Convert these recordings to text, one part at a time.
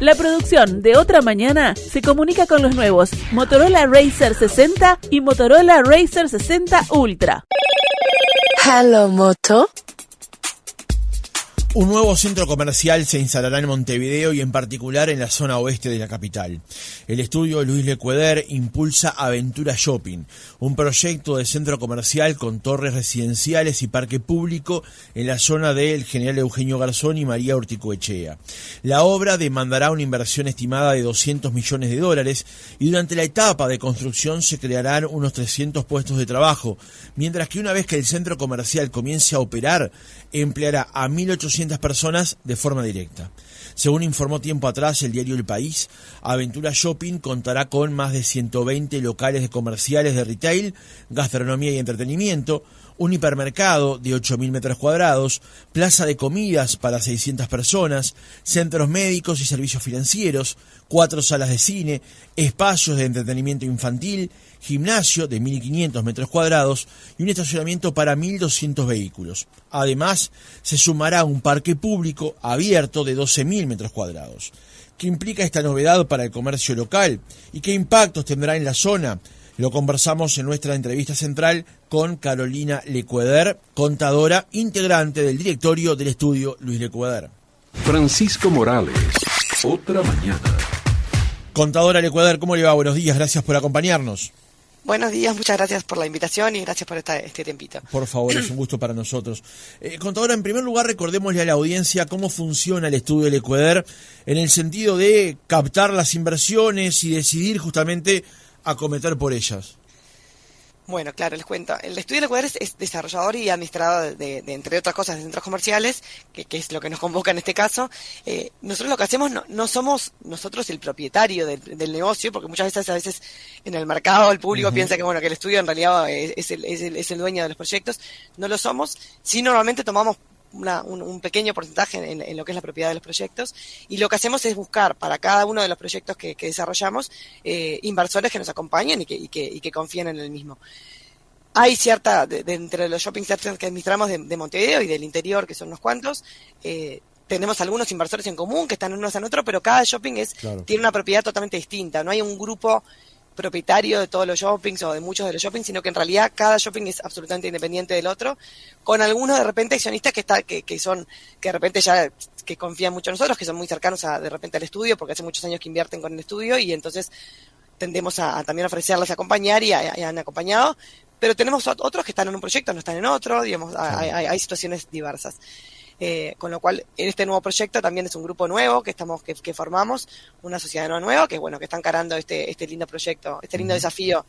La producción de Otra Mañana se comunica con los nuevos Motorola Razr 60 y Motorola Razr 60 Ultra. Hello, Moto. Un nuevo centro comercial se instalará en Montevideo y en particular en la zona oeste de la capital. El estudio Luis Lecueder impulsa Aventura Shopping, un proyecto de centro comercial con torres residenciales y parque público en la zona del General Eugenio Garzón y María Urticoechea. La obra demandará una inversión estimada de $200 millones y durante la etapa de construcción se crearán unos 300 puestos de trabajo, mientras que una vez que el centro comercial comience a operar, empleará a 1.800 personas de forma directa. Según informó tiempo atrás el diario El País, Aventura Shopping contará con más de 120 locales comerciales de retail, gastronomía y entretenimiento, un hipermercado de 8.000 metros cuadrados, plaza de comidas para 600 personas, centros médicos y servicios financieros, 4 salas de cine, espacios de entretenimiento infantil, gimnasio de 1.500 metros cuadrados y un estacionamiento para 1.200 vehículos. Además, se sumará un parque público abierto de 12.000 metros cuadrados. ¿Qué implica esta novedad para el comercio local y qué impactos tendrá en la zona? Lo conversamos en nuestra entrevista central con Carolina Lecueder, contadora integrante del directorio del estudio Luis Lecueder. Francisco Morales, Otra Mañana. Contadora Lecueder, ¿cómo le va? Buenos días, gracias por acompañarnos. Buenos días, muchas gracias por la invitación y gracias por este tiempito. Por favor, es un gusto para nosotros. Contadora, en primer lugar, recordémosle a la audiencia cómo funciona el estudio Lecueder en el sentido de captar las inversiones y decidir justamente acometer por ellas. Bueno, claro, les cuento. El estudio Lecueder es desarrollador y administrador de, entre otras cosas, de centros comerciales, que es lo que nos convoca en este caso. Nosotros lo que hacemos no somos nosotros el propietario del negocio, porque muchas veces en el mercado el público piensa que que el estudio en realidad es el dueño de los proyectos. No lo somos. Sí, normalmente tomamos un pequeño porcentaje en lo que es la propiedad de los proyectos, y lo que hacemos es buscar para cada uno de los proyectos que desarrollamos inversores que nos acompañen y que confíen en el mismo. Hay cierta, entre los shopping centers que administramos de Montevideo y del interior, que son unos cuantos, tenemos algunos inversores en común que están unos en otro, pero cada shopping tiene una propiedad totalmente distinta. No hay un grupo propietario de todos los shoppings o de muchos de los shoppings, sino que en realidad cada shopping es absolutamente independiente del otro, con algunos de repente accionistas que de repente ya que confían mucho en nosotros, que son muy cercanos de repente al estudio, porque hace muchos años que invierten con el estudio, y entonces tendemos a también ofrecerles acompañar y han acompañado, pero tenemos otros que están en un proyecto, no están en otro, digamos, hay situaciones diversas. Con lo cual, en este nuevo proyecto también es un grupo nuevo que formamos, una sociedad nueva que está encarando este lindo proyecto, este lindo desafío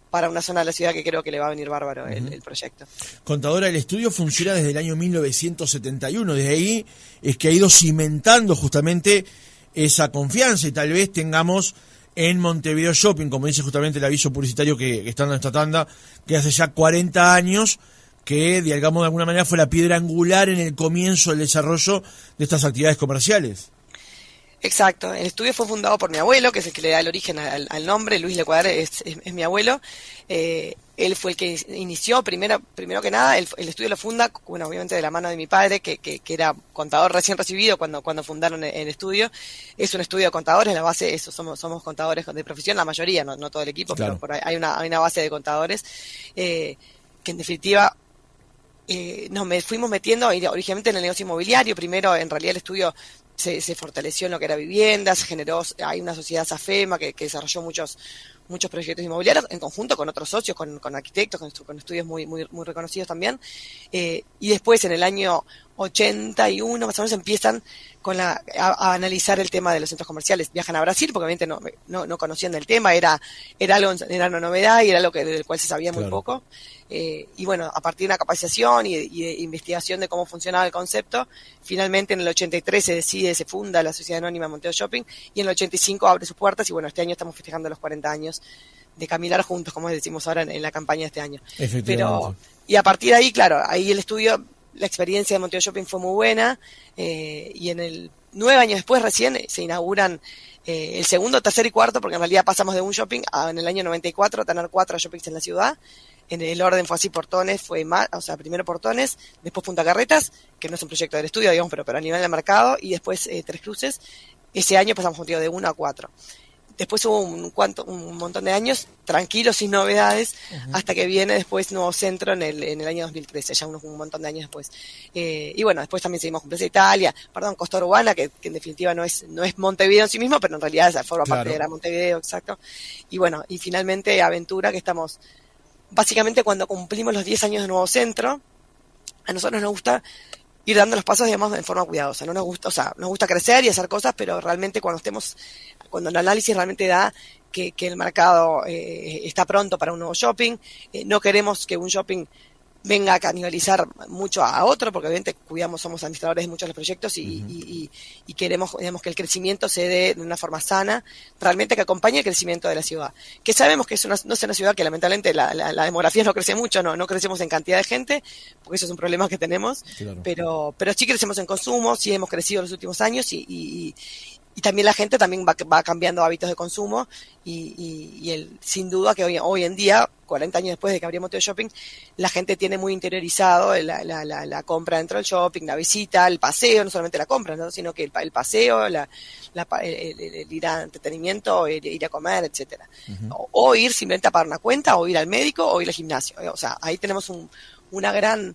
para una zona de la ciudad que creo que le va a venir bárbaro el proyecto. Contadora, el estudio funciona desde el año 1971, desde ahí es que ha ido cimentando justamente esa confianza, y tal vez tengamos en Montevideo Shopping, como dice justamente el aviso publicitario que está en esta tanda, que hace ya 40 años que, digamos, de alguna manera fue la piedra angular en el comienzo del desarrollo de estas actividades comerciales. Exacto, el estudio fue fundado por mi abuelo, que es el que le da el origen al nombre. Luis Lecueder es mi abuelo. Él fue el que inició, primero que nada, el estudio lo funda, obviamente de la mano de mi padre, que era contador recién recibido cuando fundaron el estudio. Es un estudio de contadores, la base, somos contadores de profesión, la mayoría, no todo el equipo, claro. Pero hay una base de contadores, que en definitiva nos fuimos metiendo originalmente en el negocio inmobiliario. Primero, en realidad, el estudio se fortaleció en lo que era vivienda, hay una sociedad SAFEMA que desarrolló muchos proyectos inmobiliarios en conjunto con otros socios, con arquitectos, con estudios muy reconocidos también. Y después, en el año 81, más o menos, empiezan a analizar el tema de los centros comerciales. Viajan a Brasil, porque obviamente no conocían del tema, era una novedad y era algo del cual se sabía muy poco. Y bueno, a partir de una capacitación y de investigación de cómo funcionaba el concepto, finalmente en el 83 se funda la Sociedad Anónima Montevideo Shopping, y en el 85 abre sus puertas, y bueno, este año estamos festejando los 40 años de caminar juntos, como decimos ahora en la campaña de este año. Y a partir de ahí, claro, ahí el estudio, la experiencia de Montevideo Shopping fue muy buena, y 9 años después recién se inauguran el segundo, tercer y cuarto, porque en realidad pasamos de un shopping en el año 94 a tener 4 shoppings en la ciudad. En el orden fue así: Portones, primero Portones, después Punta Carretas, que no es un proyecto del estudio, digamos, pero a nivel de mercado, y después Tres Cruces. Ese año pasamos, contigo, de 1 a 4. Después hubo un montón de años tranquilos, sin novedades, hasta que viene después Nuevo Centro en el año 2013, ya un montón de años después. Y bueno, después también seguimos con Plaza Italia, Costa Urbana, que en definitiva no es Montevideo en sí mismo, pero en realidad forma parte de la Montevideo, exacto. Y bueno, y finalmente Aventura, que estamos, básicamente cuando cumplimos los 10 años de Nuevo Centro, a nosotros nos gusta ir dando los pasos, digamos, de forma cuidadosa. No nos gusta, nos gusta crecer y hacer cosas, pero realmente cuando el análisis realmente da que el mercado está pronto para un nuevo shopping, no queremos que un shopping venga a canibalizar mucho a otro, porque obviamente somos administradores de muchos de los proyectos y queremos, digamos, que el crecimiento se dé de una forma sana, realmente que acompañe el crecimiento de la ciudad. Que sabemos que no es una ciudad que lamentablemente la demografía no crece mucho, no crecemos en cantidad de gente, porque eso es un problema que tenemos, claro. pero sí crecemos en consumo, sí hemos crecido en los últimos años y también la gente también va cambiando hábitos de consumo y sin duda que hoy en día, 40 años después de que abrió Montevideo Shopping, la gente tiene muy interiorizado la compra dentro del shopping, la visita, el paseo, no solamente la compra, ¿no? Sino que el paseo, el ir a entretenimiento, ir a comer, etcétera. O ir simplemente a pagar una cuenta, o ir al médico, o ir al gimnasio. O sea, ahí tenemos un gran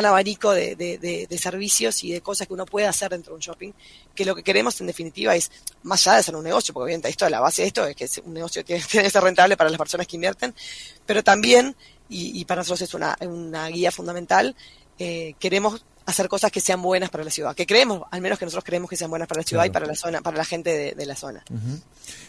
abanico de servicios y de cosas que uno puede hacer dentro de un shopping, que lo que queremos en definitiva es, más allá de ser un negocio, porque obviamente la base de esto es que un negocio tiene que ser rentable para las personas que invierten, pero también, y para nosotros es una guía fundamental, queremos hacer cosas que sean buenas para la ciudad, que creemos, al menos que nosotros creemos que sean buenas para la ciudad, claro, y para la zona, para la gente de la zona.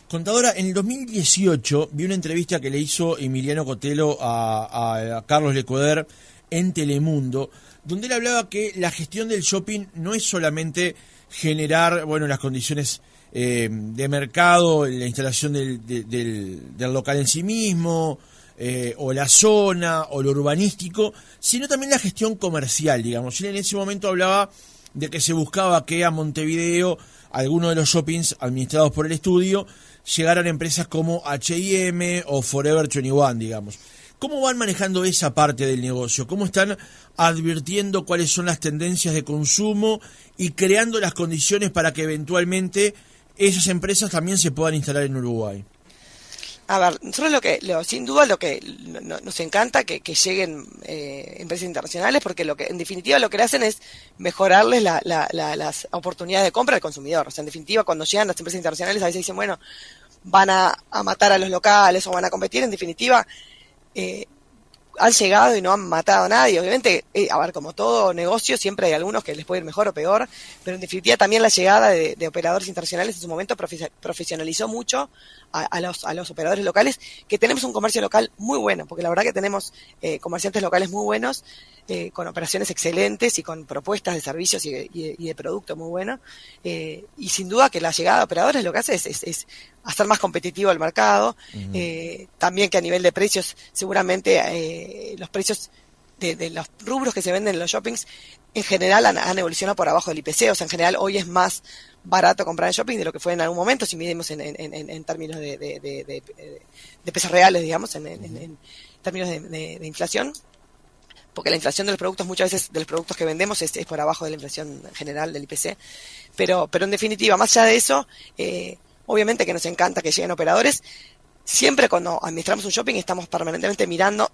Contadora, en el 2018 vi una entrevista que le hizo Emiliano Cotelo a Carlos Lecoder en Telemundo, donde él hablaba que la gestión del shopping no es solamente generar, las condiciones de mercado, la instalación del local en sí mismo, o la zona, o lo urbanístico, sino también la gestión comercial, digamos. Él en ese momento hablaba de que se buscaba que a Montevideo, algunos de los shoppings administrados por el estudio, llegaran empresas como H&M o Forever 21, digamos. ¿Cómo van manejando esa parte del negocio? ¿Cómo están advirtiendo cuáles son las tendencias de consumo y creando las condiciones para que eventualmente esas empresas también se puedan instalar en Uruguay? A ver, nosotros sin duda lo que nos encanta que lleguen empresas internacionales, porque en definitiva lo que hacen es mejorarles las oportunidades de compra al consumidor. O sea, en definitiva, cuando llegan las empresas internacionales a veces dicen, van a matar a los locales o van a competir. En definitiva, han llegado y no han matado a nadie. Obviamente, como todo negocio, siempre hay algunos que les puede ir mejor o peor, pero en definitiva también la llegada de operadores internacionales en su momento profesionalizó mucho a los operadores locales, que tenemos un comercio local muy bueno, porque la verdad que tenemos comerciantes locales muy buenos, con operaciones excelentes y con propuestas de servicios y de producto muy buenos, y sin duda que la llegada de operadores lo que hace es hacer más competitivo el mercado. También que a nivel de precios, seguramente los precios de los rubros que se venden en los shoppings en general han evolucionado por abajo del IPC. O sea, en general hoy es más barato comprar en shopping de lo que fue en algún momento, si medimos en términos de pesos reales, digamos, en términos de inflación, porque la inflación de los productos, muchas veces de los productos que vendemos es por abajo de la inflación general del IPC, pero en definitiva, más allá de eso, obviamente que nos encanta que lleguen operadores. Siempre cuando administramos un shopping estamos permanentemente mirando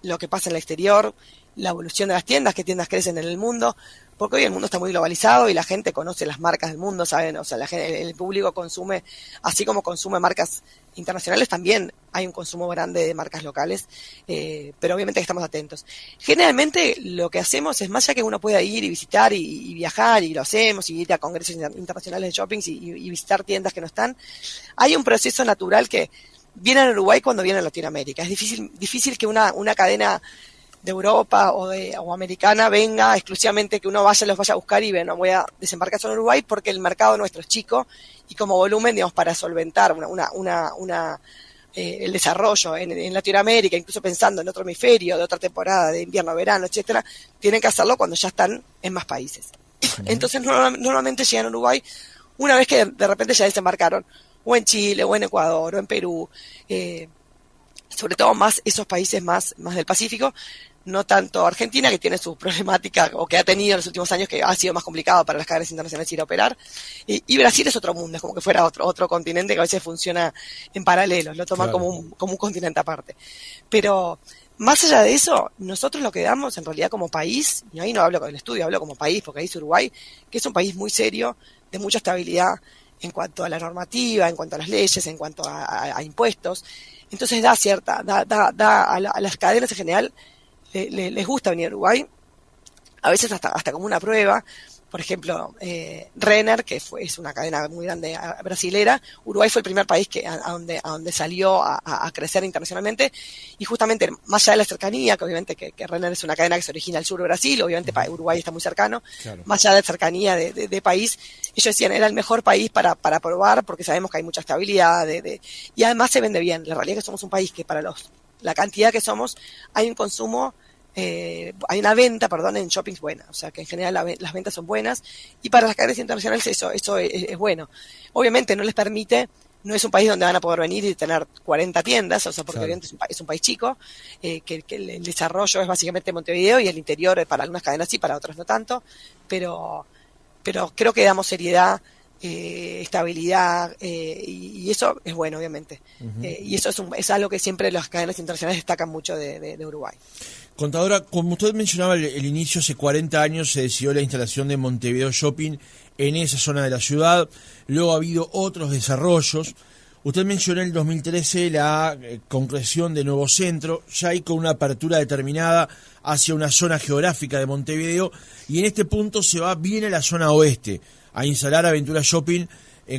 lo que pasa en el exterior, la evolución de las tiendas, qué tiendas crecen en el mundo, porque hoy el mundo está muy globalizado y la gente conoce las marcas del mundo, ¿saben? O sea, el público consume, así como consume marcas internacionales, también hay un consumo grande de marcas locales, pero obviamente que estamos atentos. Generalmente lo que hacemos es, más allá que uno pueda ir y visitar y viajar, y lo hacemos, y ir a congresos internacionales de shoppings y visitar tiendas que no están, hay un proceso natural que viene en Uruguay cuando viene a Latinoamérica. Es difícil que una cadena de Europa o americana venga exclusivamente, que uno los vaya a buscar y voy a desembarcar solo en Uruguay, porque el mercado nuestro es chico y como volumen, digamos, para solventar el desarrollo en Latinoamérica, incluso pensando en otro hemisferio, de otra temporada, de invierno, verano, etcétera, tienen que hacerlo cuando ya están en más países. Entonces normalmente llegan a Uruguay una vez que de repente ya desembarcaron, o en Chile, o en Ecuador, o en Perú, sobre todo más esos países más del Pacífico. no tanto Argentina, que tiene su problemática, o que ha tenido en los últimos años, que ha sido más complicado para las cadenas internacionales ir a operar, y Brasil es otro mundo, es como que fuera otro continente que a veces funciona en paralelo, lo toman Claro. como un continente aparte. Pero más allá de eso, nosotros lo que damos en realidad como país, y ahí no hablo con el estudio, hablo como país, porque ahí es Uruguay, que es un país muy serio, de mucha estabilidad en cuanto a la normativa, en cuanto a las leyes, en cuanto a impuestos. Entonces da a las cadenas en general, les gusta venir a Uruguay, a veces hasta como una prueba. Por ejemplo, Renner, que es una cadena muy grande brasilera, Uruguay fue el primer país a donde salió a crecer internacionalmente, y justamente más allá de la cercanía, que obviamente que Renner es una cadena que se origina al sur de Brasil, obviamente Uruguay está muy cercano, Claro. más allá de la cercanía de país, ellos decían era el mejor país para probar, porque sabemos que hay mucha estabilidad, y además se vende bien. La realidad es que somos un país que para la cantidad que somos, hay un consumo, hay una venta, en shoppings buena, o sea que en general las ventas son buenas, y para las cadenas internacionales eso es bueno. Obviamente no les permite, no es un país donde van a poder venir y tener 40 tiendas, o sea, porque Claro. obviamente es un país chico, que el desarrollo es básicamente Montevideo, y el interior para algunas cadenas sí, para otras no tanto, pero creo que damos seriedad, estabilidad, y eso es bueno, obviamente. Y eso es algo que siempre las cadenas internacionales destacan mucho de Uruguay. Contadora, como usted mencionaba el inicio, hace 40 años se decidió la instalación de Montevideo Shopping en esa zona de la ciudad. Luego ha habido otros desarrollos. Usted mencionó en el 2013 la concreción de Nuevo Centro, ya hay con una apertura determinada hacia una zona geográfica de Montevideo, y en este punto se va bien a la zona oeste, a instalar Aventura Shopping,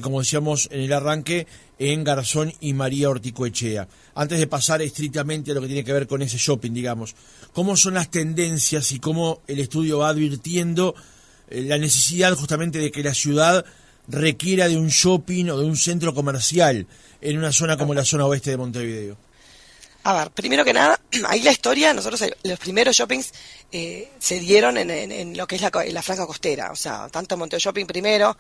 como decíamos en el arranque, en Garzón y María Orticoechea. Antes de pasar estrictamente a lo que tiene que ver con ese shopping, digamos, ¿cómo son las tendencias y cómo el estudio va advirtiendo la necesidad justamente de que la ciudad requiera de un shopping o de un centro comercial en una zona como la zona oeste de Montevideo? A ver, primero que nada, ahí la historia, nosotros los primeros shoppings se dieron en lo que es la franja costera, o sea, tanto Montevideo Shopping primero,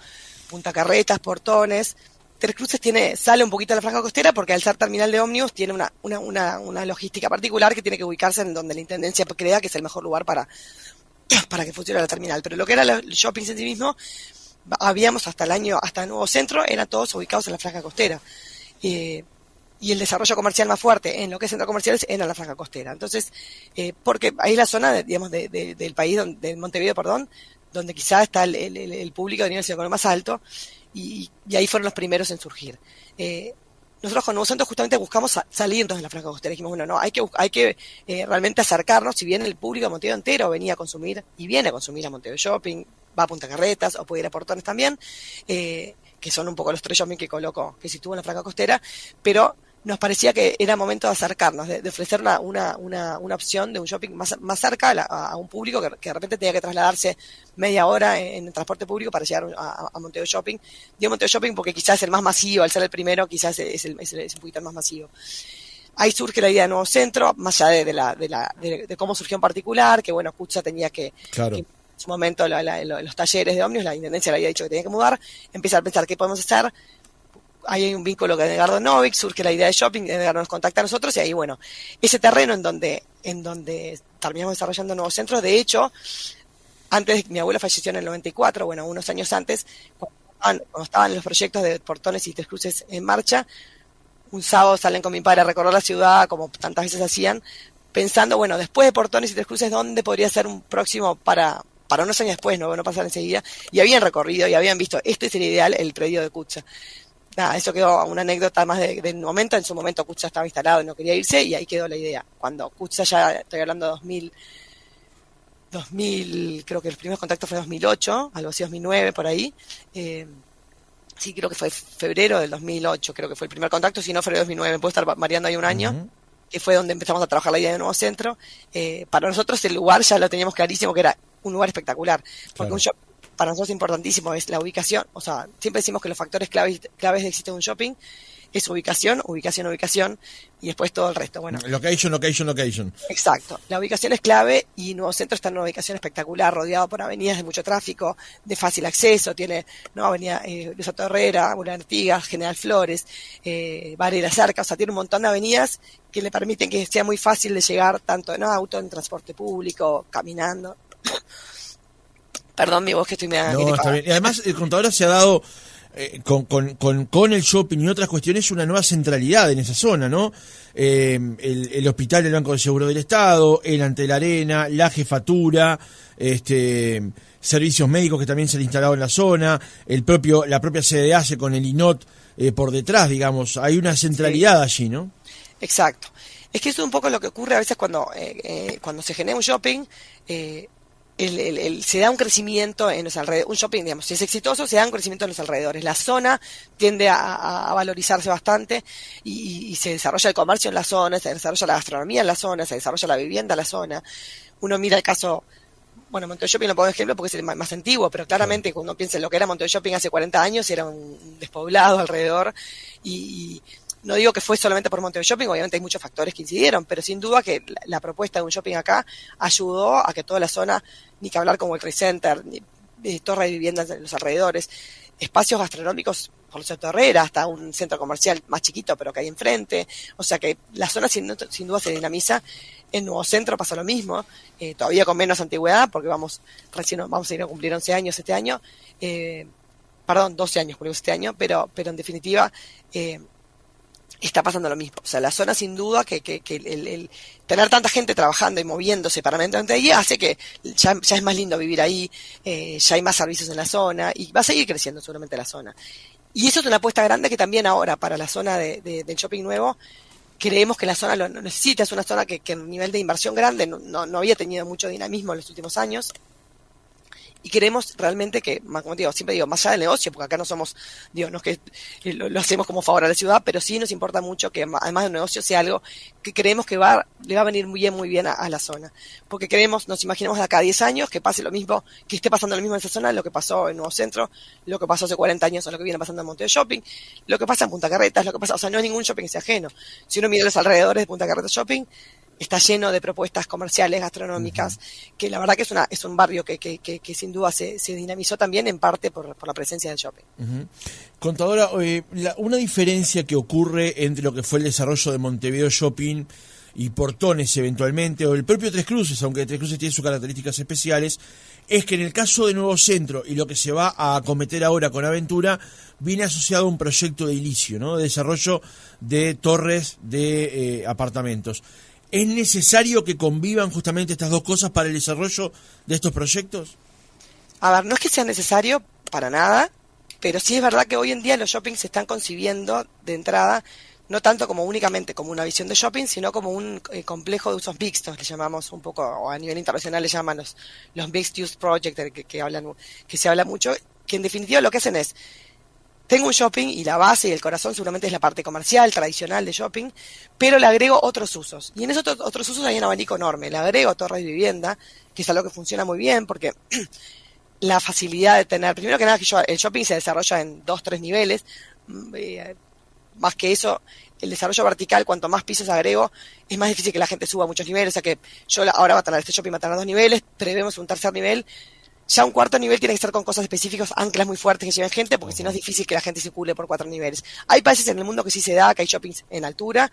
Punta Carretas, Portones. Tres Cruces sale un poquito de la franja costera porque al ser terminal de ómnibus tiene una logística particular que tiene que ubicarse en donde la intendencia crea que es el mejor lugar para que funcione la terminal. Pero lo que era los shoppings en sí mismo, habíamos hasta el Nuevo Centro, eran todos ubicados en la franja costera. Y el desarrollo comercial más fuerte en lo que es centros comerciales era en la franja costera. Entonces, porque ahí es la zona, del país, de Montevideo, donde quizá está el público de nivel socioeconómico más alto, y ahí fueron los primeros en surgir. Nosotros con Nuevo Centro justamente buscamos salirnos de la franja costera. Dijimos, bueno, no, hay que realmente acercarnos, si bien el público de Montevideo entero venía a consumir, y viene a consumir a Montevideo Shopping, va a Punta Carretas, o puede ir a Portones también, que son un poco los tres shopping que sitúan en la franja costera, pero nos parecía que era momento de acercarnos, de ofrecer una opción de un shopping más cerca a un público que de repente tenía que trasladarse media hora en transporte público para llegar a Montevideo Shopping. Digo Montevideo Shopping porque quizás es el más masivo, al ser el primero quizás es un poquito más masivo. Ahí surge la idea de Nuevo Centro, más allá de cómo surgió en particular, que bueno, Cucha tenía que en su momento los talleres de ómnibus, la intendencia le había dicho que tenía que mudar, empezar a pensar qué podemos hacer. Ahí hay un vínculo con Edgardo Novik, surge la idea de shopping, Edgardo nos contacta a nosotros, y ahí bueno, ese terreno en donde terminamos desarrollando Nuevo Centro. De hecho, mi abuelo falleció en el 94, bueno, unos años antes, cuando estaban los proyectos de Portones y Tres Cruces en marcha, un sábado salen con mi padre a recorrer la ciudad, como tantas veces hacían, pensando, bueno, después de Portones y Tres Cruces, ¿dónde podría ser un próximo para unos años después, no pasar enseguida? Y habían recorrido y habían visto, este sería ideal, el predio de Cucha. Nada, eso quedó una anécdota más del momento. En su momento Cucha estaba instalado y no quería irse, y ahí quedó la idea. Cuando Cucha, ya estoy hablando de 2000, creo que el primer contacto fue en 2008, algo así, 2009, por ahí. Sí, creo que fue febrero del 2008, creo que fue el primer contacto, si no febrero del 2009, puede estar variando ahí un año, que fue donde empezamos a trabajar la idea de Nuevo Centro. Para nosotros el lugar ya lo teníamos clarísimo, que era un lugar espectacular, porque un shopping para nosotros es importantísimo, es la ubicación. O sea, siempre decimos que los factores claves de éxito de un shopping es ubicación, ubicación, ubicación, y después todo el resto. Bueno, Location, location, location. exacto. La ubicación es clave y Nuevo Centro está en una ubicación espectacular, rodeado por avenidas de mucho tráfico, de fácil acceso. Tiene avenida Luis Otto Herrera, Boulevard Artigas, General Flores, Varela cerca. O sea, tiene un montón de avenidas que le permiten que sea muy fácil de llegar tanto en auto, en transporte público, caminando. Perdón mi voz que estoy medio No, gripada. está bien. Y además, el Contadora se ha dado con el shopping y otras cuestiones una nueva centralidad en esa zona, ¿no? El hospital del Banco de Seguro del Estado, el Ante la Arena, la jefatura, servicios médicos que también se han instalado en la zona, la propia sede ACE con el INOT por detrás, digamos. Hay una centralidad allí, ¿no? Exacto. Es que eso es un poco lo que ocurre a veces cuando se genera un shopping. Se da un crecimiento en los alrededores. Un shopping, digamos, si es exitoso, se da un crecimiento en los alrededores. La zona tiende a valorizarse bastante y se desarrolla el comercio en la zona, se desarrolla la gastronomía en la zona, se desarrolla la vivienda en la zona. Uno mira el caso, bueno, Montevideo Shopping lo pongo de ejemplo porque es el más antiguo, pero claramente cuando uno piensa en lo que era Montevideo Shopping hace 40 años, era un despoblado alrededor y no digo que fue solamente por Montevideo Shopping, obviamente hay muchos factores que incidieron, pero sin duda que la propuesta de un shopping acá ayudó a que toda la zona, ni que hablar como el Trade Center, ni torre de viviendas en los alrededores, espacios gastronómicos por Luis Otto Herrera, hasta un centro comercial más chiquito pero que hay enfrente, o sea que la zona sin duda se dinamiza. En Nuevo Centro pasa lo mismo, todavía con menos antigüedad, porque recién vamos a ir a cumplir 11 años este año, 12 años cumplimos este año, pero en definitiva está pasando lo mismo. O sea, la zona sin duda que el tener tanta gente trabajando y moviéndose permanentemente ahí hace que ya es más lindo vivir ahí, ya hay más servicios en la zona y va a seguir creciendo seguramente la zona. Y eso es una apuesta grande que también ahora para la zona del shopping nuevo creemos que la zona lo necesita. Es una zona que a nivel de inversión grande no había tenido mucho dinamismo en los últimos años. Y queremos realmente que, como te digo, siempre digo, más allá del negocio, porque acá no somos, no es que lo hacemos como favor a la ciudad, pero sí nos importa mucho que además del negocio sea algo que creemos que le va a venir muy bien a la zona. Porque nos imaginamos de acá a 10 años que pase lo mismo, que esté pasando lo mismo en esa zona, lo que pasó en Nuevo Centro, lo que pasó hace 40 años o lo que viene pasando en Montevideo Shopping, lo que pasa en Punta Carretas, o sea, no hay ningún shopping que sea ajeno. Si uno mira los alrededores de Punta Carretas Shopping, está lleno de propuestas comerciales, gastronómicas, que la verdad que es un barrio que sin duda se dinamizó también en parte por la presencia del shopping. Contadora, una diferencia que ocurre entre lo que fue el desarrollo de Montevideo Shopping y Portones eventualmente, o el propio Tres Cruces, aunque Tres Cruces tiene sus características especiales, es que en el caso de Nuevo Centro y lo que se va a acometer ahora con Aventura, viene asociado a un proyecto de edilicio, ¿no? De desarrollo de torres de apartamentos. ¿Es necesario que convivan justamente estas dos cosas para el desarrollo de estos proyectos? A ver, no es que sea necesario para nada, pero sí es verdad que hoy en día los shoppings se están concibiendo de entrada no tanto como únicamente como una visión de shopping, sino como un complejo de usos mixtos, le llamamos un poco, o a nivel internacional le llaman los Mixed Use Project, que se habla mucho, que en definitiva lo que hacen es, tengo un shopping y la base y el corazón seguramente es la parte comercial, tradicional de shopping, pero le agrego otros usos. Y en esos otros usos hay un abanico enorme. Le agrego torres de vivienda, que es algo que funciona muy bien porque la facilidad de tener, primero que nada, el shopping se desarrolla en 2-3 niveles. Más que eso, el desarrollo vertical, cuanto más pisos agrego, es más difícil que la gente suba a muchos niveles. O sea que ahora va a tener este shopping, va a tener 2 niveles, prevemos un tercer nivel. Ya un cuarto nivel tiene que ser con cosas específicas, anclas muy fuertes que lleven gente, porque si no es difícil que la gente circule por 4 niveles. Hay países en el mundo que sí se da, que hay shoppings en altura.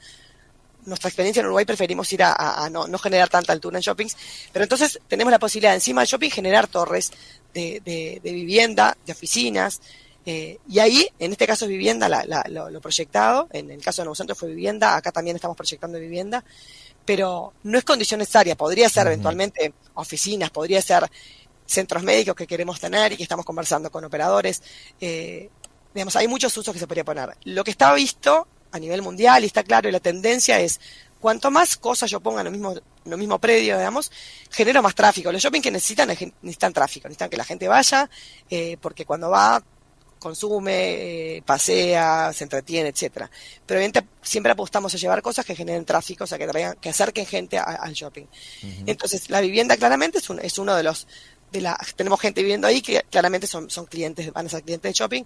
Nuestra experiencia en Uruguay preferimos ir a no generar tanta altura en shoppings, pero entonces tenemos la posibilidad encima del shopping generar torres de vivienda, de oficinas, y ahí, en este caso es vivienda, lo proyectado, en el caso de Nuevo Centro fue vivienda, acá también estamos proyectando vivienda, pero no es condición necesaria, podría ser eventualmente oficinas, podría ser centros médicos que queremos tener y que estamos conversando con operadores, digamos, hay muchos usos que se podría poner. Lo que está visto a nivel mundial y está claro, y la tendencia es, cuanto más cosas yo ponga en lo mismo predio, digamos, genero más tráfico. Los shopping que necesitan tráfico, necesitan que la gente vaya, porque cuando va, consume, pasea, se entretiene, etcétera. Pero obviamente siempre apostamos a llevar cosas que generen tráfico, o sea, que acerquen gente al shopping. Entonces, la vivienda claramente es uno de los, tenemos gente viviendo ahí que claramente son clientes, van a ser clientes de shopping.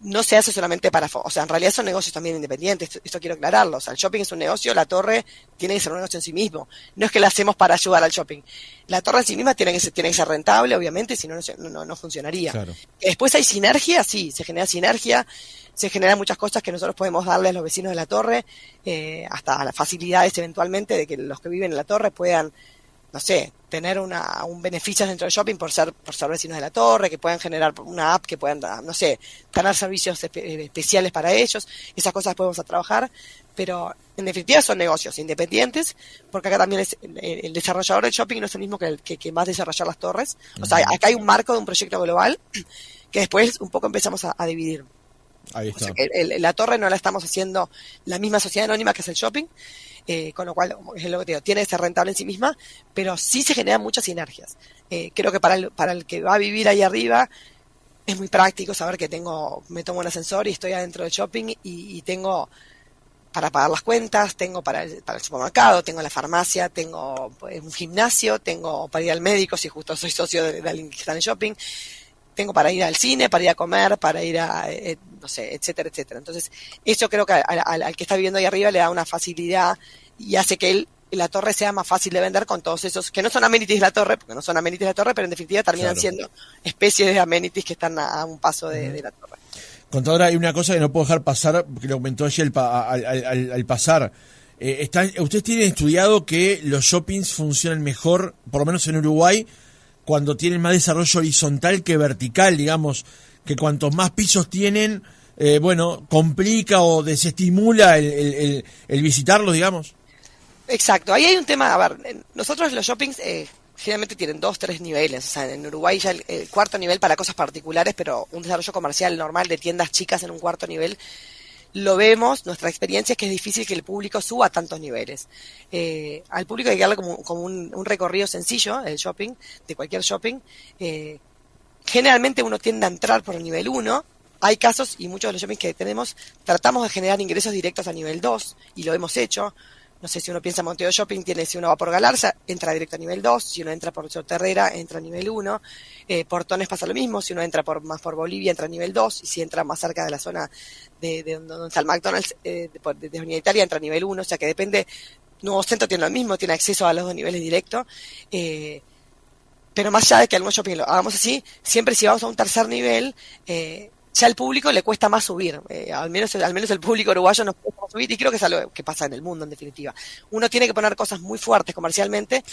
no se hace solamente o sea, en realidad son negocios también independientes, esto quiero aclararlo, o sea, el shopping es un negocio, la torre tiene que ser un negocio en sí mismo, no es que la hacemos para ayudar al shopping, la torre en sí misma tiene que ser rentable, obviamente, si no, no funcionaría. Claro. Después hay sinergia, sí, se genera sinergia, se generan muchas cosas que nosotros podemos darle a los vecinos de la torre, hasta las facilidades eventualmente de que los que viven en la torre puedan, no sé, tener un beneficio dentro del shopping por ser vecinos de la torre, que puedan generar una app, que puedan, no sé, tener servicios especiales para ellos, esas cosas podemos trabajar, pero en definitiva son negocios independientes, porque acá también es el desarrollador del shopping no es el mismo que va a desarrollar las torres, o sea, acá hay un marco de un proyecto global que después un poco empezamos a dividir. Ahí está. O sea, la torre no la estamos haciendo la misma sociedad anónima que es el shopping, con lo cual, es lo que te digo, tiene que ser rentable en sí misma, pero sí se generan muchas sinergias. Creo que para el que va a vivir ahí arriba es muy práctico saber que me tomo un ascensor y estoy adentro del shopping y tengo para pagar las cuentas, tengo para el supermercado, tengo la farmacia, tengo un gimnasio, tengo para ir al médico si justo soy socio de alguien que está en el shopping, tengo para ir al cine, para ir a comer, para ir a, no sé, etcétera, etcétera. Entonces, eso creo que al que está viviendo ahí arriba le da una facilidad y hace que la torre sea más fácil de vender con todos esos, que no son amenities de la torre, porque no son amenities de la torre, pero en definitiva terminan siendo especies de amenities que están a un paso de la torre. Contadora, hay una cosa que no puedo dejar pasar, que lo comentó ayer al pasar. Ustedes tienen estudiado que los shoppings funcionan mejor, por lo menos en Uruguay, cuando tienen más desarrollo horizontal que vertical, digamos, que cuantos más pisos tienen, complica o desestimula el visitarlos, digamos. Exacto, ahí hay un tema, a ver, nosotros los shoppings generalmente tienen 2-3 niveles, o sea, en Uruguay ya el cuarto nivel para cosas particulares, pero un desarrollo comercial normal de tiendas chicas en un cuarto nivel, lo vemos, nuestra experiencia es que es difícil que el público suba a tantos niveles. Al público hay que darle como un recorrido sencillo, el shopping, de cualquier shopping. Generalmente uno tiende a entrar por el nivel 1. Hay casos, y muchos de los shoppings que tenemos, tratamos de generar ingresos directos a nivel 2, y lo hemos hecho. No sé, si uno piensa en Montevideo Shopping, si uno va por Galarza, entra directo a nivel 2, si uno entra por Terrera, entra a nivel 1, Portones pasa lo mismo, si uno entra más por Bolivia, entra a nivel 2, y si entra más cerca de la zona de donde está el McDonald's, de Unidad Italia, entra a nivel 1, o sea que depende, Nuevo Centro tiene lo mismo, tiene acceso a los 2 niveles directos, pero más allá de que algunos shopping lo hagamos así, siempre si vamos a un tercer nivel, ya al público le cuesta más subir, al menos el público uruguayo nos cuesta más subir, y creo que es algo que pasa en el mundo en definitiva. Uno tiene que poner cosas muy fuertes comercialmente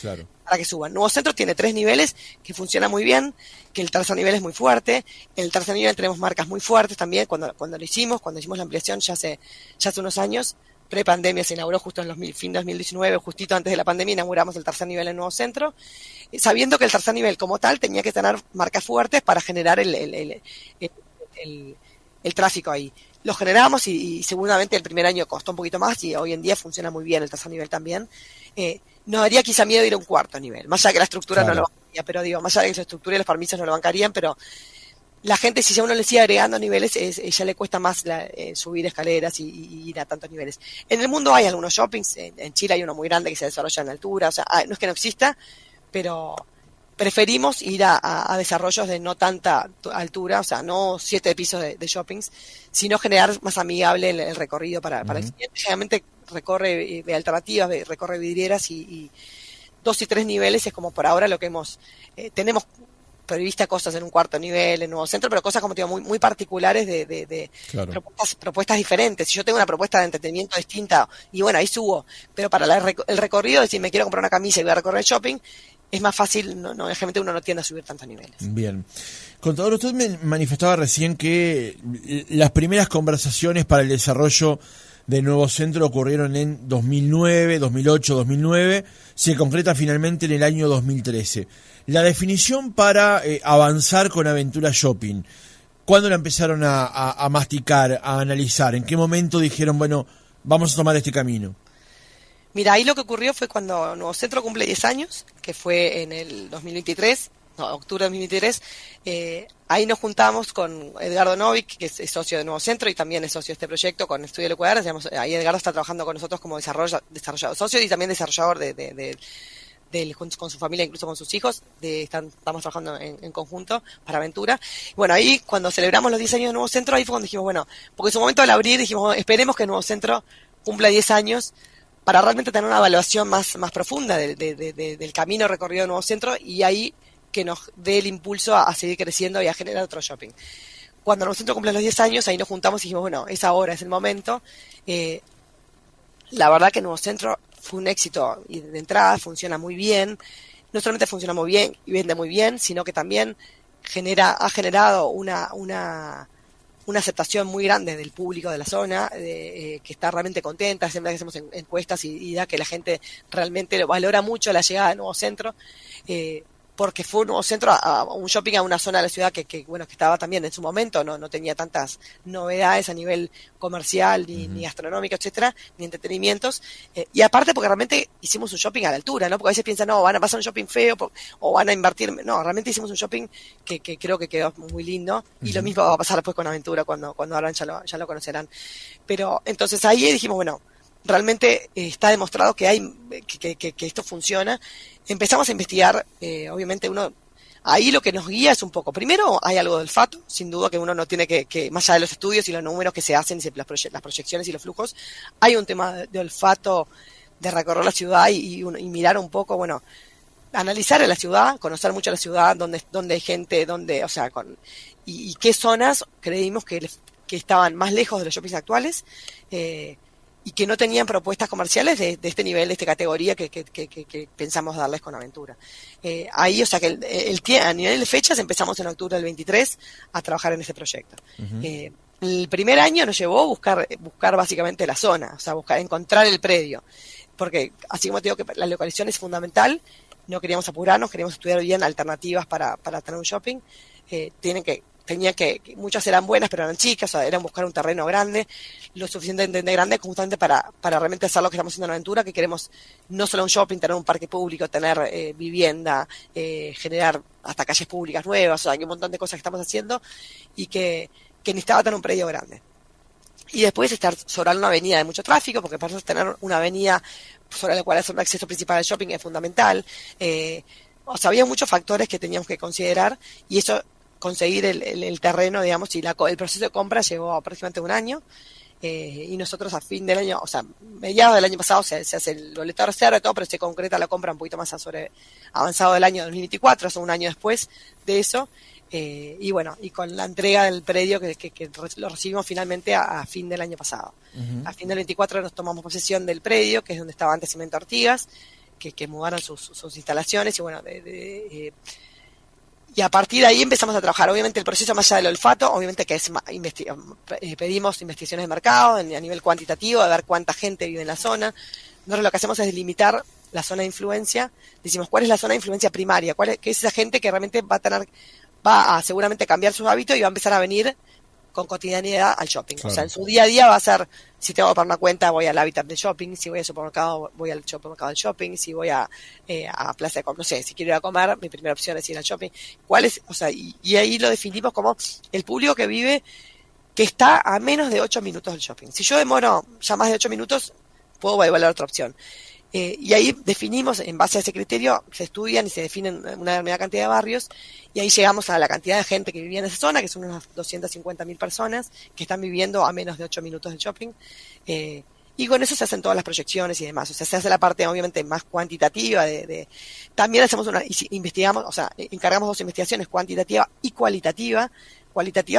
para que suban. Nuevo Centro tiene 3 niveles que funcionan muy bien, que el tercer nivel es muy fuerte, en el tercer nivel tenemos marcas muy fuertes también, cuando hicimos la ampliación ya hace unos años, pre-pandemia se inauguró justo en fin de 2019, justito antes de la pandemia inauguramos el tercer nivel en Nuevo Centro, sabiendo que el tercer nivel como tal tenía que tener marcas fuertes para generar el tráfico ahí. Lo generamos y seguramente el primer año costó un poquito más y hoy en día funciona muy bien el tercer nivel también. Nos daría quizá miedo ir a un cuarto nivel, más allá que la estructura no lo bancaría, pero digo, más allá de que la estructura y los permisos no lo bancarían, pero la gente, si ya uno le sigue agregando niveles, ya le cuesta más subir escaleras y ir a tantos niveles. En el mundo hay algunos shoppings, en Chile hay uno muy grande que se desarrolla en altura, o sea, no es que no exista, pero preferimos ir a desarrollos de no tanta altura, o sea, no 7 pisos de shoppings, sino generar más amigable el recorrido para el cliente. Generalmente recorre alternativas, recorre vidrieras y 2 y 3 niveles es como por ahora lo que tenemos prevista cosas en un cuarto nivel, en Nuevo Centro, pero cosas como te digo, muy, muy particulares de propuestas diferentes. Si yo tengo una propuesta de entretenimiento distinta, y bueno, ahí subo, pero para el recorrido, si me quiero comprar una camisa y voy a recorrer el shopping, es más fácil, realmente uno no tiende a subir tantos niveles. Bien. Contador, usted me manifestaba recién que las primeras conversaciones para el desarrollo de Nuevo Centro ocurrieron en 2009, 2008, 2009, se concreta finalmente en el año 2013. La definición para avanzar con Aventura Shopping, ¿cuándo la empezaron a masticar, a analizar? ¿En qué momento dijeron, bueno, vamos a tomar este camino? Mira, ahí lo que ocurrió fue cuando Nuevo Centro cumple 10 años, que fue en el 2023, octubre de 2023, ahí nos juntamos con Edgardo Novik, que es socio de Nuevo Centro y también es socio de este proyecto con Estudio del Ecuador. Ahí Edgardo está trabajando con nosotros como desarrollador socio y también desarrollador con su familia, incluso con sus hijos, estamos trabajando en conjunto para Aventura. Bueno, ahí cuando celebramos los 10 años del nuevo centro, ahí fue cuando dijimos, bueno, porque en su momento al abrir dijimos, bueno, esperemos que el nuevo centro cumpla 10 años para realmente tener una evaluación más profunda del camino recorrido del nuevo centro, y ahí que nos dé el impulso a seguir creciendo y a generar otro shopping. Cuando el nuevo centro cumple los 10 años, ahí nos juntamos y dijimos, bueno, es ahora, es el momento. La verdad que el nuevo centro fue un éxito, y de entrada funciona muy bien. No solamente funciona muy bien y vende muy bien, sino que también ha generado una aceptación muy grande del público de la zona, que está realmente contenta. Siempre que hacemos encuestas y da que la gente realmente valora mucho la llegada del nuevo centro, porque fue un nuevo centro, un shopping a una zona de la ciudad que estaba también en su momento, no tenía tantas novedades a nivel comercial, ni gastronómico, etcétera, ni entretenimientos, y aparte porque realmente hicimos un shopping a la altura, ¿no? Porque a veces piensan, no, van a pasar un shopping feo o van a invertir. No, realmente hicimos un shopping que creo que quedó muy lindo, y lo mismo va a pasar después con Aventura, cuando abran ya lo conocerán. Pero entonces ahí dijimos, bueno, realmente está demostrado que esto funciona. Empezamos a investigar, obviamente ahí lo que nos guía es un poco, primero hay algo de olfato, sin duda que uno no tiene que más allá de los estudios y los números que se hacen, las proyecciones y los flujos, hay un tema de olfato, de recorrer la ciudad y mirar un poco, bueno, analizar a la ciudad, conocer mucho la ciudad, dónde hay gente, y qué zonas creímos que estaban más lejos de los shoppings actuales, y que no tenían propuestas comerciales de este nivel, de esta categoría que pensamos darles con Aventura. Ahí, o sea que a nivel de fechas empezamos en octubre del 23 a trabajar en este proyecto. El primer año nos llevó a buscar básicamente la zona, o sea, encontrar el predio, porque así como te digo que la localización es fundamental, no queríamos apurarnos, queríamos estudiar bien alternativas para tener un shopping. Muchas eran buenas, pero eran chicas, o sea, eran buscar un terreno grande, lo suficientemente grande justamente para realmente hacer lo que estamos haciendo en Aventura, que queremos no solo un shopping, tener un parque público, tener vivienda, generar hasta calles públicas nuevas, o sea, hay un montón de cosas que estamos haciendo y que necesitaba tener un predio grande. Y después estar sobre una avenida de mucho tráfico, porque para nosotros tener una avenida sobre la cual hacer un acceso principal al shopping es fundamental. O sea, había muchos factores que teníamos que considerar, y eso, conseguir el terreno, digamos, y el proceso de compra llevó aproximadamente un año, y nosotros a fin del año, o sea, mediados del año pasado se hace el boleto de reserva y todo, pero se concreta la compra un poquito más avanzado del año 2024, o sea, un año después de eso, y bueno, y con la entrega del predio que lo recibimos finalmente a fin del año pasado. A fin del 24 nos tomamos posesión del predio, que es donde estaba antes Cemento Artigas, que mudaron sus instalaciones, y bueno, y a partir de ahí empezamos a trabajar. Obviamente el proceso más allá del olfato, obviamente que es pedimos investigaciones de mercado a nivel cuantitativo, de ver cuánta gente vive en la zona. Nosotros lo que hacemos es delimitar la zona de influencia. Decimos, ¿cuál es la zona de influencia primaria? ¿Qué es esa gente que realmente va a seguramente cambiar sus hábitos y va a empezar a venir con cotidianidad al shopping? Claro. O sea, en su día a día va a ser, si tengo que pagar una cuenta, voy al hábitat del shopping; si voy al supermercado, voy al supermercado del shopping; si voy a plaza de compra, no sé, si quiero ir a comer, mi primera opción es ir al shopping. ¿Cuál es? O sea, y ahí lo definimos como el público que está a menos de 8 minutos del shopping. Si yo demoro ya más de 8 minutos, puedo evaluar otra opción. Y ahí definimos, en base a ese criterio, se estudian y se definen una determinada cantidad de barrios, y ahí llegamos a la cantidad de gente que vivía en esa zona, que son unas 250.000 personas que están viviendo a menos de 8 minutos del shopping, y con eso se hacen todas las proyecciones y demás. O sea, se hace la parte obviamente más cuantitativa también hacemos investigamos, o sea, encargamos 2 investigaciones, cuantitativa y cualitativa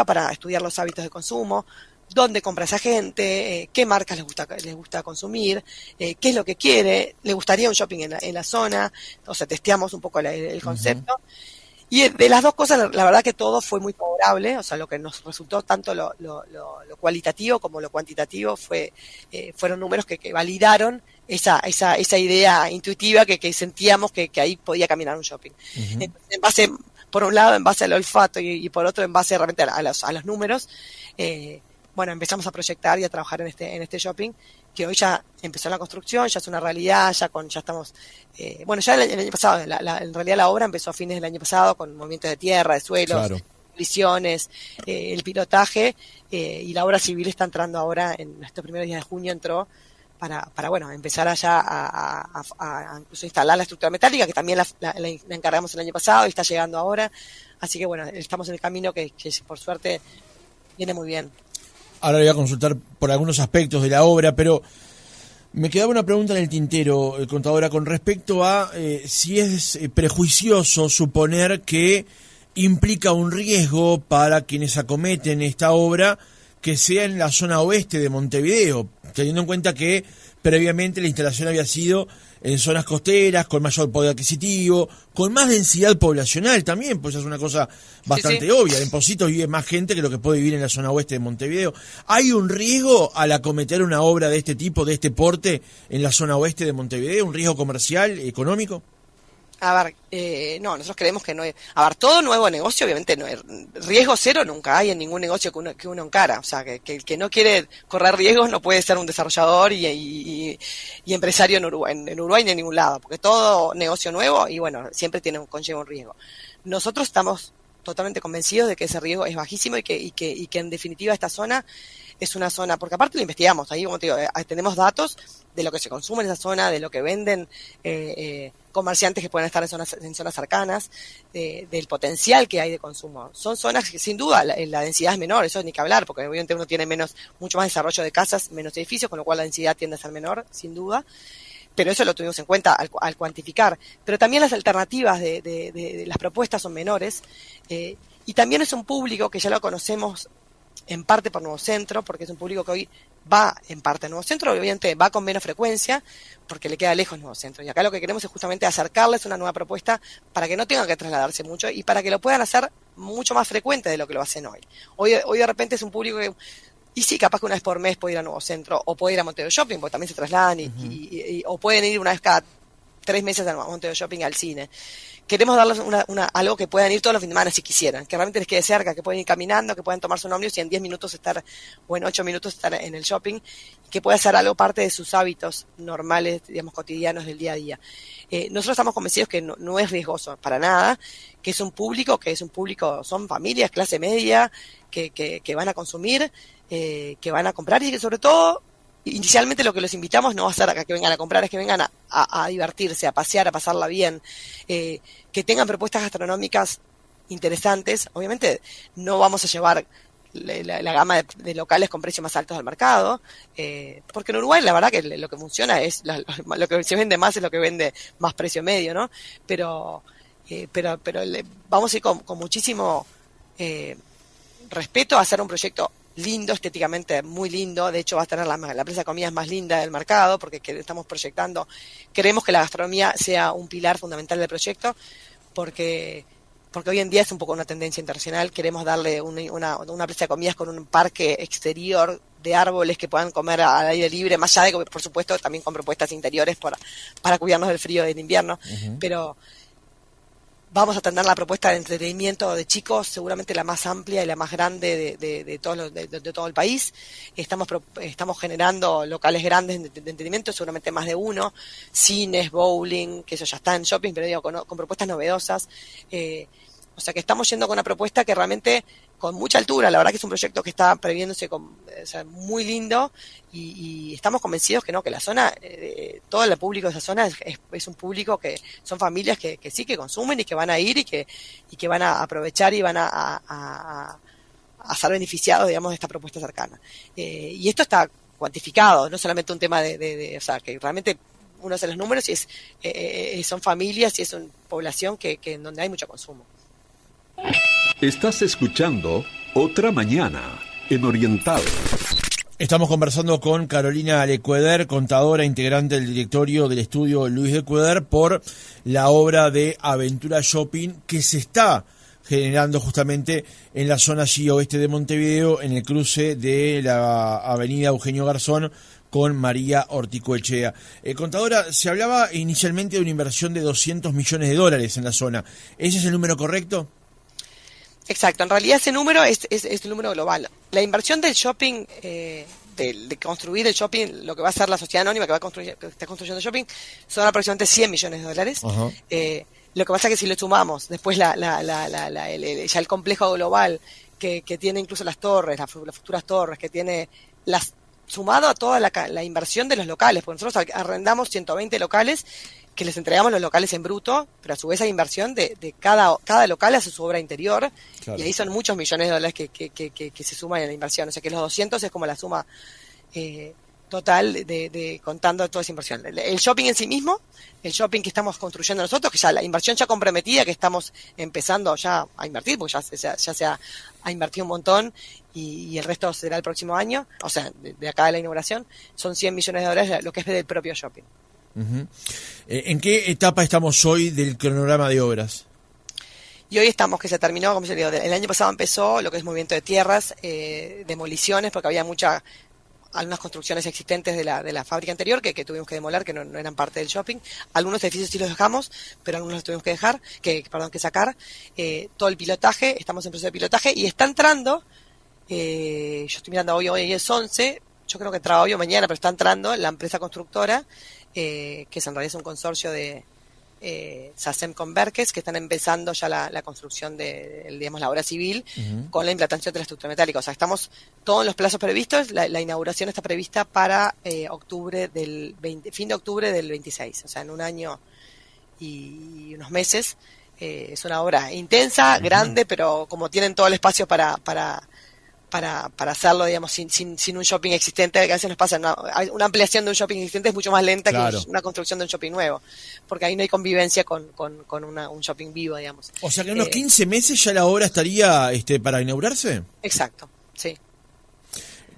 para estudiar los hábitos de consumo, dónde compra esa gente, qué marcas les gusta consumir, qué es lo que quiere, le gustaría un shopping en la zona. O sea, testeamos un poco el concepto. Y de las dos cosas, la verdad que todo fue muy favorable. O sea, lo que nos resultó, tanto lo cualitativo como lo cuantitativo, fueron números que validaron esa idea intuitiva que sentíamos que ahí podía caminar un shopping. En base, por un lado, en base al olfato, y por otro, en base realmente a los números, bueno, empezamos a proyectar y a trabajar en este shopping, que hoy ya empezó la construcción, ya es una realidad, ya estamos, ya el año pasado, en realidad la obra empezó a fines del año pasado, con movimientos de tierra, de suelos, claro, visiones, el pilotaje, y la obra civil está entrando ahora, en estos primeros días de junio entró, bueno, empezar allá a incluso instalar la estructura metálica, que también la encargamos el año pasado y está llegando ahora. Así que bueno, estamos en el camino que por suerte viene muy bien. Ahora le voy a consultar por algunos aspectos de la obra, pero me quedaba una pregunta en el tintero, contadora, con respecto a si es prejuicioso suponer que implica un riesgo para quienes acometen esta obra que sea en la zona oeste de Montevideo, teniendo en cuenta que previamente la instalación había sido en zonas costeras, con mayor poder adquisitivo, con más densidad poblacional también, pues es una cosa bastante obvia. En Positos vive más gente que lo que puede vivir en la zona oeste de Montevideo. ¿Hay un riesgo al acometer una obra de este tipo, de este porte, en la zona oeste de Montevideo? ¿Un riesgo comercial, económico? A ver, no, nosotros creemos que no hay. A ver, todo nuevo negocio, obviamente, no hay riesgo cero nunca hay en ningún negocio que uno encara. O sea, que el que no quiere correr riesgos no puede ser un desarrollador y empresario en Uruguay ni en ningún lado, porque todo negocio nuevo, y bueno, siempre conlleva un riesgo. Nosotros estamos totalmente convencidos de que ese riesgo es bajísimo y que en definitiva esta zona es una zona, porque aparte lo investigamos, ahí como te digo, tenemos datos de lo que se consume en esa zona, de lo que venden comerciantes que pueden estar en zonas cercanas, del potencial que hay de consumo. Son zonas que sin duda la densidad es menor, eso ni que hablar, porque obviamente uno tiene mucho más desarrollo de casas, menos edificios, con lo cual la densidad tiende a ser menor, sin duda. Pero eso lo tuvimos en cuenta al cuantificar. Pero también las alternativas de las propuestas son menores, y también es un público que ya lo conocemos en parte por Nuevo Centro, porque es un público que hoy va en parte a Nuevo Centro, obviamente va con menos frecuencia, porque le queda lejos Nuevo Centro. Y acá lo que queremos es justamente acercarles una nueva propuesta para que no tengan que trasladarse mucho y para que lo puedan hacer mucho más frecuente de lo que lo hacen hoy. Hoy de repente es un público que, y sí, capaz que una vez por mes puede ir a Nuevo Centro, o puede ir a Montevideo Shopping, porque también se trasladan, o pueden ir una vez cada 3 meses a Montevideo Shopping al cine. Queremos darles algo que puedan ir todos los fines de semana si quisieran, que realmente les quede cerca, que puedan ir caminando, que puedan tomarse un ómnibus y en 10 minutos estar, o en 8 minutos estar en el shopping, y que pueda ser algo parte de sus hábitos normales, digamos, cotidianos del día a día. Nosotros estamos convencidos que no es riesgoso para nada, que es un público, son familias, clase media, que van a consumir, que van a comprar, y que sobre todo, inicialmente lo que los invitamos no va a ser a que vengan a comprar, es que vengan a divertirse, a pasear, a pasarla bien, que tengan propuestas gastronómicas interesantes. Obviamente no vamos a llevar la gama de locales con precios más altos del mercado, porque en Uruguay la verdad que lo que funciona es lo que se vende más es lo que vende más precio medio, ¿no? Pero vamos a ir con muchísimo respeto a hacer un proyecto lindo, estéticamente muy lindo. De hecho va a tener la plaza de comidas más linda del mercado, porque estamos proyectando, queremos que la gastronomía sea un pilar fundamental del proyecto, porque hoy en día es un poco una tendencia internacional. Queremos darle una plaza de comidas con un parque exterior de árboles que puedan comer al aire libre, más allá de que, por supuesto, también con propuestas interiores para cuidarnos del frío del invierno. Pero vamos a tener la propuesta de entretenimiento de chicos, seguramente la más amplia y la más grande de todo el país. Estamos generando locales grandes de entretenimiento, seguramente más de uno, cines, bowling, que eso ya está en shopping, pero digo, con propuestas novedosas. O sea que estamos yendo con una propuesta que realmente con mucha altura. La verdad que es un proyecto que está previéndose muy lindo, y estamos convencidos que la zona, todo el público de esa zona es un público que son familias que sí, que consumen y que van a ir y que van a aprovechar y van a ser beneficiados, digamos, de esta propuesta cercana. Y esto está cuantificado, no solamente un tema o sea, que realmente uno hace los números y son familias y es una población en donde hay mucho consumo. Estás escuchando Otra Mañana en Oriental. Estamos conversando con Carolina Lecueder, contadora integrante del directorio del estudio Luis Lecueder, por la obra de Aventura Shopping que se está generando justamente en la zona allí oeste de Montevideo, en el cruce de la avenida Eugenio Garzón con María Orticoechea. Contadora, se hablaba inicialmente de una inversión de $200 millones en la zona. ¿Ese es el número correcto? Exacto, en realidad ese número es el número global. La inversión del shopping, de construir el shopping, lo que va a hacer la sociedad anónima que está construyendo el shopping, son aproximadamente $100 millones. Lo que pasa es que si le sumamos después ya el complejo global que tiene incluso las torres, las futuras torres, que tiene las sumado a toda la inversión de los locales, porque nosotros arrendamos 120 locales que les entregamos los locales en bruto, pero a su vez hay inversión de cada local hace su obra interior, claro. Y ahí son muchos millones de dólares que se suman en la inversión, o sea que los 200 es como la suma total de contando toda esa inversión. El shopping en sí mismo, el shopping que estamos construyendo nosotros, que ya la inversión ya comprometida, que estamos empezando ya a invertir, porque ya se ha invertido un montón y el resto será el próximo año, o sea, de acá de la inauguración, son 100 millones de dólares lo que es del propio shopping. Uh-huh. ¿En qué etapa estamos hoy del cronograma de obras? Y hoy estamos, que se terminó, como se digo, el año pasado empezó lo que es movimiento de tierras, demoliciones, porque había algunas construcciones existentes de la fábrica anterior que tuvimos que demoler, que no eran parte del shopping. Algunos edificios sí los dejamos, pero algunos los tuvimos que sacar. Todo el pilotaje, estamos en proceso de pilotaje y está entrando, yo estoy mirando hoy es 11, yo creo que entraba hoy o mañana, pero está entrando la empresa constructora, que es en realidad es un consorcio de SACEM con Berkes, que están empezando ya la construcción de, digamos, la obra civil, uh-huh, con la implantación de la estructura metálica. O sea, estamos todos en los plazos previstos. La inauguración está prevista para fin de octubre del 26, o sea, en un año y unos meses. Es una obra intensa, uh-huh, grande, pero como tienen todo el espacio para hacerlo, digamos, sin un shopping existente, que a veces nos pasa, una ampliación de un shopping existente es mucho más lenta, claro, que una construcción de un shopping nuevo, porque ahí no hay convivencia con un shopping vivo, digamos. O sea que en unos 15 meses ya la obra estaría para inaugurarse. Exacto, sí.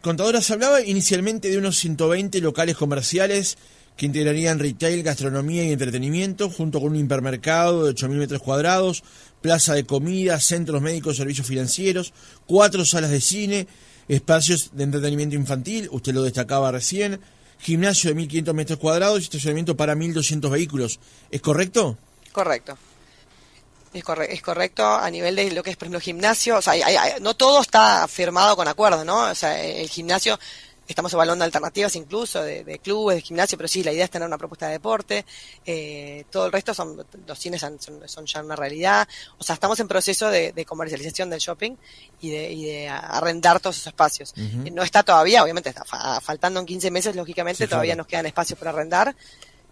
Contadora, se hablaba inicialmente de unos 120 locales comerciales que integrarían retail, gastronomía y entretenimiento, junto con un hipermercado de 8.000 metros cuadrados, plaza de comida, centros médicos, servicios financieros, 4 salas de cine, espacios de entretenimiento infantil, usted lo destacaba recién, gimnasio de 1.500 metros cuadrados y estacionamiento para 1.200 vehículos. ¿Es correcto? Correcto. Es correcto a nivel de lo que es, por ejemplo, gimnasio. O sea, no todo está firmado con acuerdo, ¿no? O sea, el gimnasio, estamos evaluando alternativas incluso de clubes, de gimnasio, pero sí, la idea es tener una propuesta de deporte. Todo el resto los cines son ya una realidad. O sea, estamos en proceso de comercialización del shopping y de arrendar todos esos espacios. Uh-huh. No está todavía, obviamente, está faltando en 15 meses, lógicamente, sí, todavía claro, nos quedan espacios por arrendar,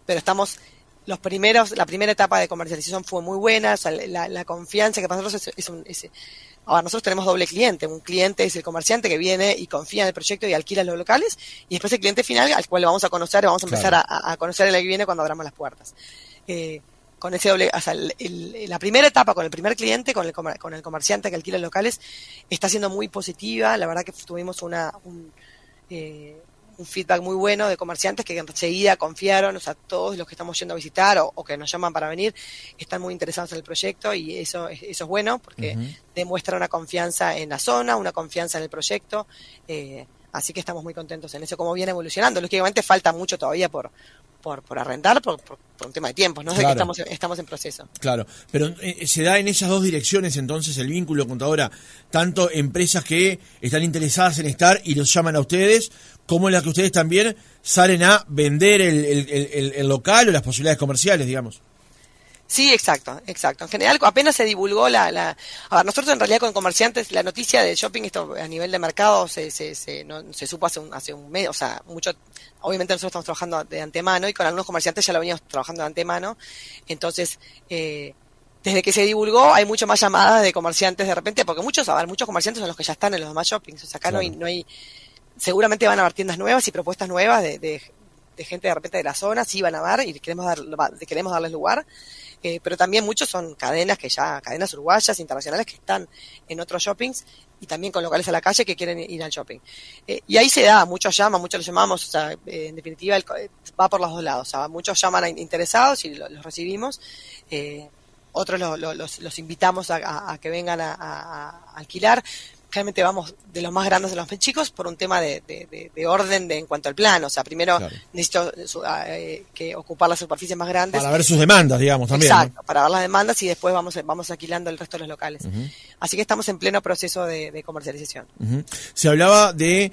pero estamos... la primera etapa de comercialización fue muy buena, o sea, la confianza que para nosotros ahora nosotros tenemos doble cliente, un cliente es el comerciante que viene y confía en el proyecto y alquila los locales, y después el cliente final al cual lo vamos a conocer, vamos a empezar claro, a conocer el año que viene cuando abramos las puertas. Con ese doble, o sea, la primera etapa con el primer cliente, con el comerciante que alquila locales, está siendo muy positiva. La verdad que tuvimos un feedback muy bueno de comerciantes que enseguida confiaron, o sea, todos los que estamos yendo a visitar o que nos llaman para venir están muy interesados en el proyecto, y eso es bueno porque uh-huh, demuestra una confianza en la zona, una confianza en el proyecto, así que estamos muy contentos en eso, cómo viene evolucionando. Lógicamente falta mucho todavía por arrendar, por un tema de tiempo, ¿no? Claro. De que estamos en proceso. Claro, pero se da en esas dos direcciones entonces el vínculo, contadora, tanto empresas que están interesadas en estar y los llaman a ustedes, como las que ustedes también salen a vender el local o las posibilidades comerciales, digamos. Sí, exacto. En general, apenas se divulgó a ver, nosotros en realidad con comerciantes, la noticia de shopping, esto a nivel de mercado se supo hace un mes, o sea, mucho. Obviamente nosotros estamos trabajando de antemano y con algunos comerciantes ya lo veníamos trabajando de antemano. Entonces, desde que se divulgó hay mucho más llamadas de comerciantes de repente, porque muchos comerciantes son los que ya están en los demás shoppings. O sea, acá claro, no hay, seguramente van a haber tiendas nuevas y propuestas nuevas de gente de repente de la zona, sí van a haber y queremos darles lugar. Pero también muchos son cadenas uruguayas, internacionales, que están en otros shoppings y también con locales a la calle que quieren ir al shopping. Y ahí se da, muchos los llamamos, o sea, en definitiva va por los dos lados. O sea, muchos llaman interesados y los recibimos. Otros los invitamos a que vengan a alquilar. Realmente vamos de los más grandes a los más chicos por un tema de orden en cuanto al plan. O sea, primero claro, necesito que ocupar las superficies más grandes. Para ver sus demandas, digamos, también. Exacto, ¿no? Para ver las demandas y después vamos alquilando el resto de los locales. Uh-huh. Así que estamos en pleno proceso de comercialización. Uh-huh. Se hablaba de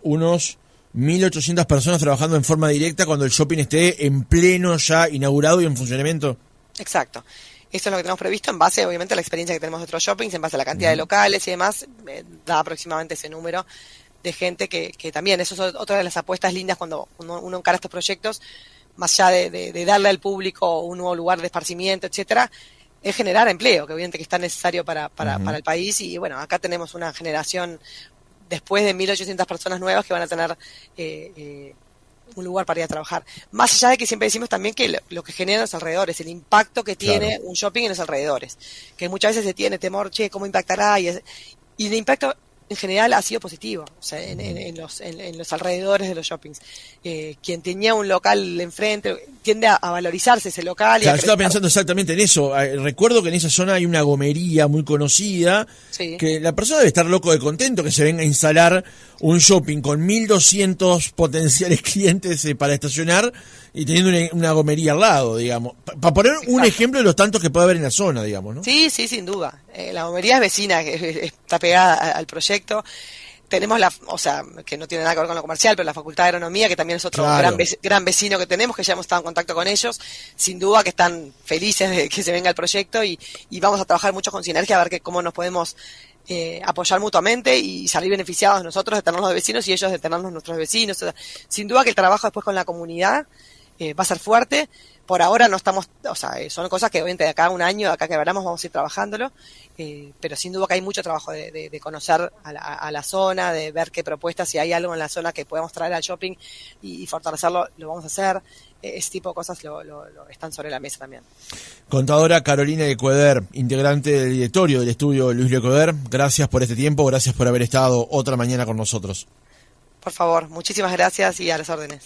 unos 1.800 personas trabajando en forma directa cuando el shopping esté en pleno ya inaugurado y en funcionamiento. Exacto. Esto es lo que tenemos previsto en base, obviamente, a la experiencia que tenemos de otros shoppings, en base a la cantidad de locales y demás, da aproximadamente ese número, de gente que también, eso es otra de las apuestas lindas cuando uno encara estos proyectos, más allá de darle al público un nuevo lugar de esparcimiento, etcétera, es generar empleo, que obviamente que está necesario para el país. Y bueno, acá tenemos una generación después de 1.800 personas nuevas que van a tener un lugar para ir a trabajar. Más allá de que siempre decimos también que lo que genera en los alrededores, el impacto que tiene un shopping en los alrededores, que muchas veces se tiene temor, ¿cómo impactará? Y el impacto en general ha sido positivo, o sea, en los alrededores de los shoppings. Quien tenía un local enfrente tiende a valorizarse ese local. Claro, estaba pensando exactamente en eso. Recuerdo que en esa zona hay una gomería muy conocida, que la persona debe estar loco de contento que se venga a instalar un shopping con 1.200 potenciales clientes para estacionar y teniendo una gomería al lado, digamos. Para poner un ejemplo de los tantos que puede haber en la zona, digamos, ¿no? Sí, sin duda. La gomería es vecina, está pegada al proyecto. Tenemos que no tiene nada que ver con lo comercial, pero la Facultad de Agronomía, que también es otro gran vecino que tenemos, que ya hemos estado en contacto con ellos, sin duda que están felices de que se venga el proyecto y vamos a trabajar mucho con sinergia a ver cómo nos podemos apoyar mutuamente y salir beneficiados nosotros de tenerlos de vecinos y ellos de tenernos nuestros vecinos. O sea, sin duda que el trabajo después con la comunidad va a ser fuerte. Por ahora no estamos, son cosas que obviamente de acá a un año, de acá que hablamos, vamos a ir trabajándolo, pero sin duda que hay mucho trabajo de conocer a la zona, de ver qué propuestas, si hay algo en la zona que podemos traer al shopping y fortalecerlo, lo vamos a hacer. Ese tipo de cosas lo están sobre la mesa también. Contadora Carolina Lecueder, integrante del directorio del estudio Luis Lecueder, gracias por este tiempo, gracias por haber estado otra mañana con nosotros. Por favor, muchísimas gracias y a las órdenes.